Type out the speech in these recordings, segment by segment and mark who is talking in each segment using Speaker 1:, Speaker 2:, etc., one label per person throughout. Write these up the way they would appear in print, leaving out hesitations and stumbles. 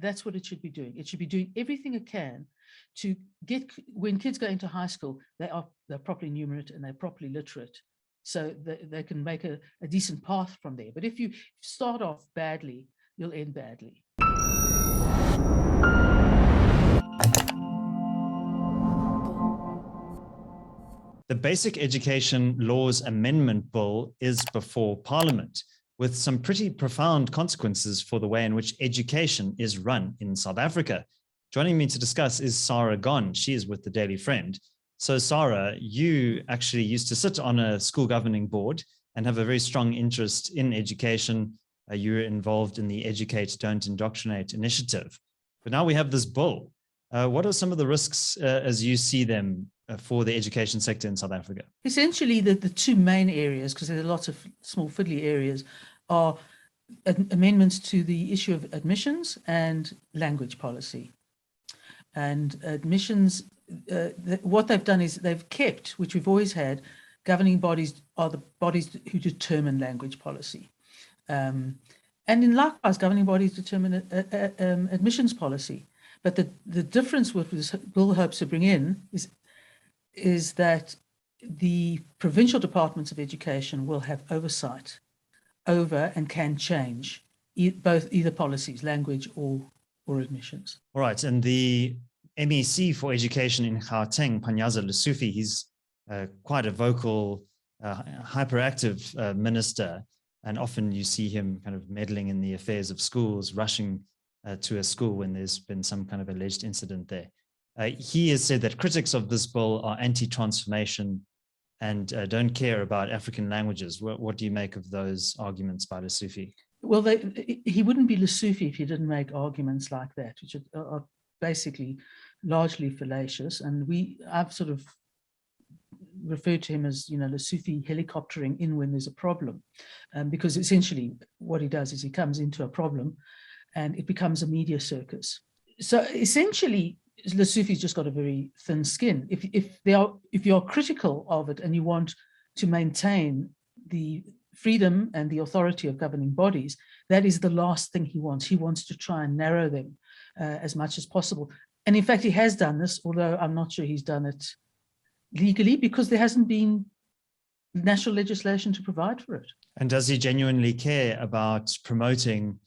Speaker 1: That's what it should be doing. It should be doing everything it can to get, when kids go into high school, they're properly numerate and they're properly literate, so that they can make a decent path from there. But if you start off badly, you'll end badly.
Speaker 2: The Basic Education Laws Amendment Bill is before Parliament, with some pretty profound consequences for the way in which education is run in South Africa. Joining me to discuss is Sara Gon. She is with the Daily Friend. So Sara, you actually used to sit on a school governing board and have a very strong interest in education. You were involved in the Educate, Don't Indoctrinate initiative. But now we have this bill. What are some of the risks as you see them for the education sector in South Africa?
Speaker 1: Essentially, the two main areas, because there are lots of small fiddly areas, are amendments to the issue of admissions and language policy. And admissions, what they've done is they've kept, which we've always had, governing bodies are the bodies who determine language policy. And in likewise, governing bodies determine admissions policy. But the difference what this bill hopes to bring in is that the provincial departments of education will have oversight over and can change both either policies, language or admissions.
Speaker 2: All right, and the MEC for Education in Gauteng, Panyaza Lesufi, he's quite a vocal, hyperactive minister, and often you see him kind of meddling in the affairs of schools, rushing to a school when there's been some kind of alleged incident there. He has said that critics of this bill are anti-transformation and don't care about African languages. What do you make of those arguments by Lesufi?
Speaker 1: Well, he wouldn't be Lesufi if he didn't make arguments like that, which are basically largely fallacious. And I've sort of referred to him as, Lesufi helicoptering in when there's a problem, because essentially what he does is he comes into a problem and it becomes a media circus. So essentially, Lesufi's just got a very thin skin. If you are critical of it and you want to maintain the freedom and the authority of governing bodies, that is the last thing he wants. He wants to try and narrow them as much as possible. And in fact, he has done this, although I'm not sure he's done it legally because there hasn't been national legislation to provide for it.
Speaker 2: And does he genuinely care about promoting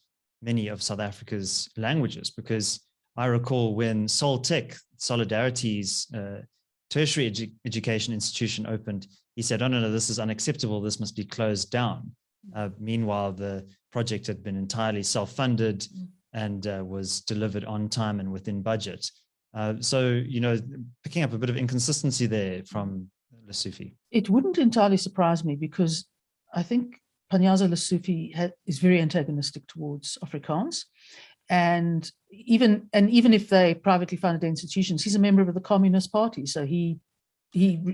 Speaker 2: many of South Africa's languages? Because I recall when Soltech, Solidarity's tertiary education institution opened, he said, oh, no, this is unacceptable. This must be closed down. Meanwhile, the project had been entirely self-funded and was delivered on time and within budget. So, picking up a bit of inconsistency there from Lesufi.
Speaker 1: It wouldn't entirely surprise me because I think Panyaza Lesufi is very antagonistic towards Afrikaans. And even if they privately funded institutions, he's a member of the Communist Party, so he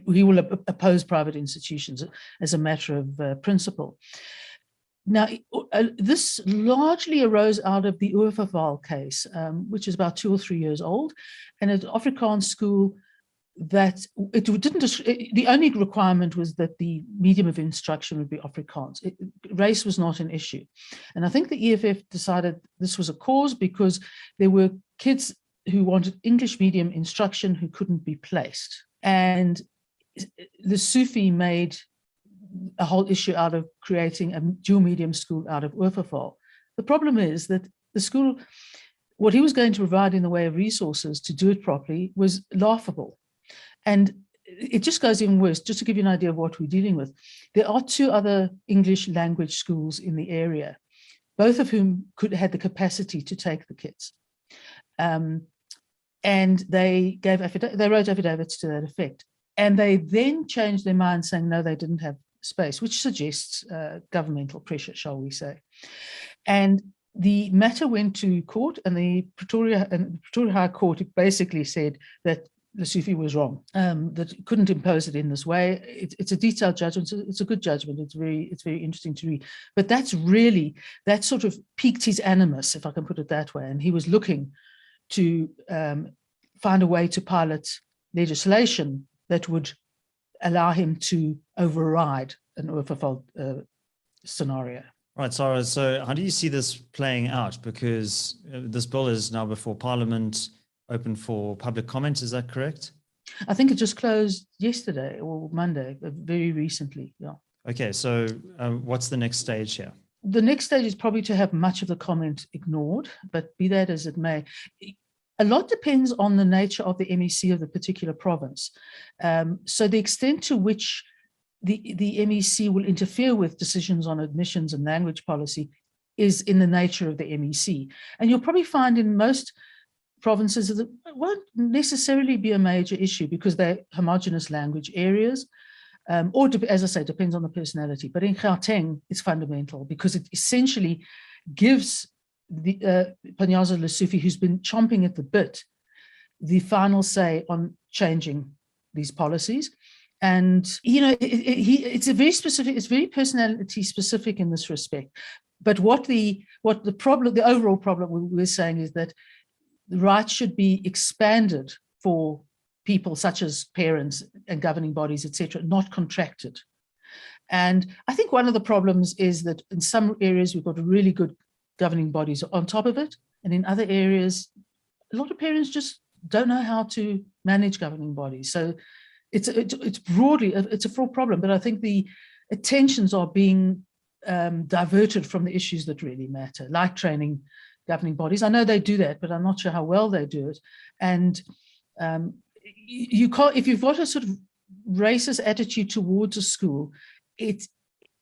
Speaker 1: will oppose private institutions as a matter of principle. Now, this largely arose out of the Oorverval case, which is about 2 or 3 years old, and at Afrikaans school that it didn't. The only requirement was that the medium of instruction would be Afrikaans. Race was not an issue, and I think the EFF decided this was a cause because there were kids who wanted English medium instruction who couldn't be placed, and Lesufi made a whole issue out of creating a dual medium school out of Oorverval. The problem is that the school, what he was going to provide in the way of resources to do it properly was laughable. And it just goes even worse. Just to give you an idea of what we're dealing with, there are 2 other English language schools in the area, both of whom had the capacity to take the kids. And they wrote affidavits to that effect. And they then changed their mind saying, no, they didn't have space, which suggests governmental pressure, shall we say. And the matter went to court, and the Pretoria High Court basically said that Lesufi was wrong, that couldn't impose it in this way. It's a detailed judgment. It's a good judgment. It's very interesting to read. But that sort of piqued his animus, if I can put it that way. And he was looking to find a way to pilot legislation that would allow him to override an Oorverval scenario.
Speaker 2: Right, Sara. So how do you see this playing out? Because this bill is now before Parliament, open for public comment. Is that correct?
Speaker 1: I think it just closed yesterday or Monday, very recently. Yeah.
Speaker 2: Okay, so what's the next stage here?
Speaker 1: The next stage is probably to have much of the comment ignored, but be that as it may, a lot depends on the nature of the MEC of the particular province. So the extent to which the MEC will interfere with decisions on admissions and language policy is in the nature of the MEC. And you'll probably find in most provinces that it won't necessarily be a major issue because they're homogenous language areas. Or as I say, depends on the personality. But in Gauteng, it's fundamental because it essentially gives the Panyaza Lesufi, who's been chomping at the bit, the final say on changing these policies. And, you know, it's a very specific, it's very personality specific in this respect. But what the problem, the overall problem we're saying is that the rights should be expanded for people such as parents and governing bodies, etc., not contracted. And I think one of the problems is that in some areas we've got really good governing bodies on top of it, and in other areas, a lot of parents just don't know how to manage governing bodies. So it's broadly, it's a full problem, but I think the attentions are being diverted from the issues that really matter, like training governing bodies. I know they do that, but I'm not sure how well they do it. And you can't, if you've got a sort of racist attitude towards a school, it's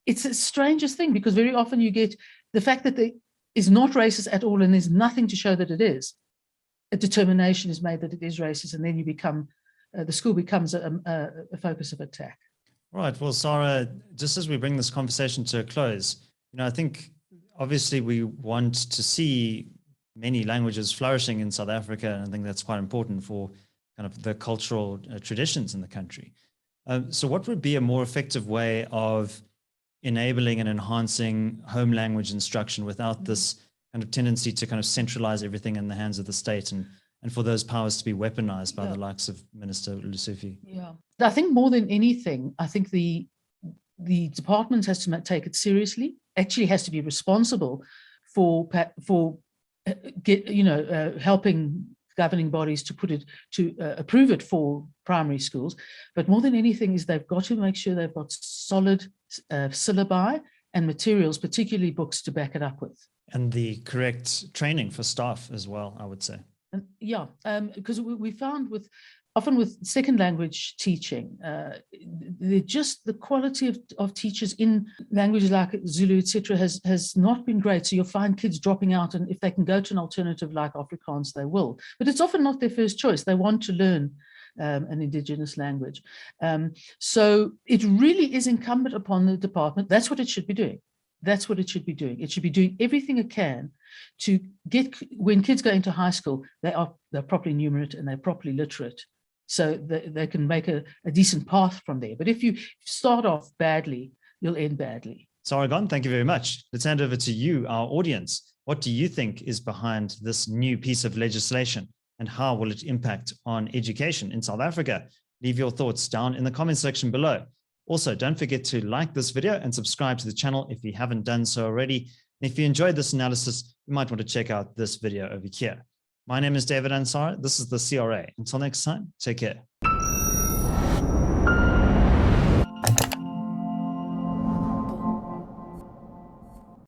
Speaker 1: the strangest thing, because very often you get the fact that there is not racist at all and there's nothing to show that it is. A determination is made that it is racist, and then you become, the school becomes a focus of attack.
Speaker 2: Right. Well, Sara, just as we bring this conversation to a close, you know, I think obviously we want to see many languages flourishing in South Africa, and I think that's quite important for kind of the cultural traditions in the country. So what would be a more effective way of enabling and enhancing home language instruction without this kind of tendency to kind of centralize everything in the hands of the state, and for those powers to be weaponized by the likes of Minister Lesufi?
Speaker 1: Yeah, I think more than anything, I think the department has to take it seriously, actually has to be responsible for helping governing bodies to put it, to approve it for primary schools. But more than anything is they've got to make sure they've got solid syllabi and materials, particularly books, to back it up with.
Speaker 2: And the correct training for staff as well, I would say.
Speaker 1: And yeah, because we found often with second language teaching, just the quality of teachers in languages like Zulu, etc., has not been great. So you'll find kids dropping out, and if they can go to an alternative like Afrikaans, they will. But it's often not their first choice. They want to learn an indigenous language. So it really is incumbent upon the department. That's what it should be doing. That's what it should be doing. It should be doing everything it can to get, when kids go into high school, they're properly numerate and they're properly literate, so they can make a decent path from there. But if you start off badly, you'll end badly.
Speaker 2: Sara Gon, thank you very much. Let's hand over to you, our audience. What do you think is behind this new piece of legislation, and how will it impact on education in South Africa? Leave your thoughts down in the comment section below. Also, don't forget to like this video and subscribe to the channel if you haven't done so already. And if you enjoyed this analysis, you might want to check out this video over here. My name is David Ansara. This is the CRA. Until next time, take care.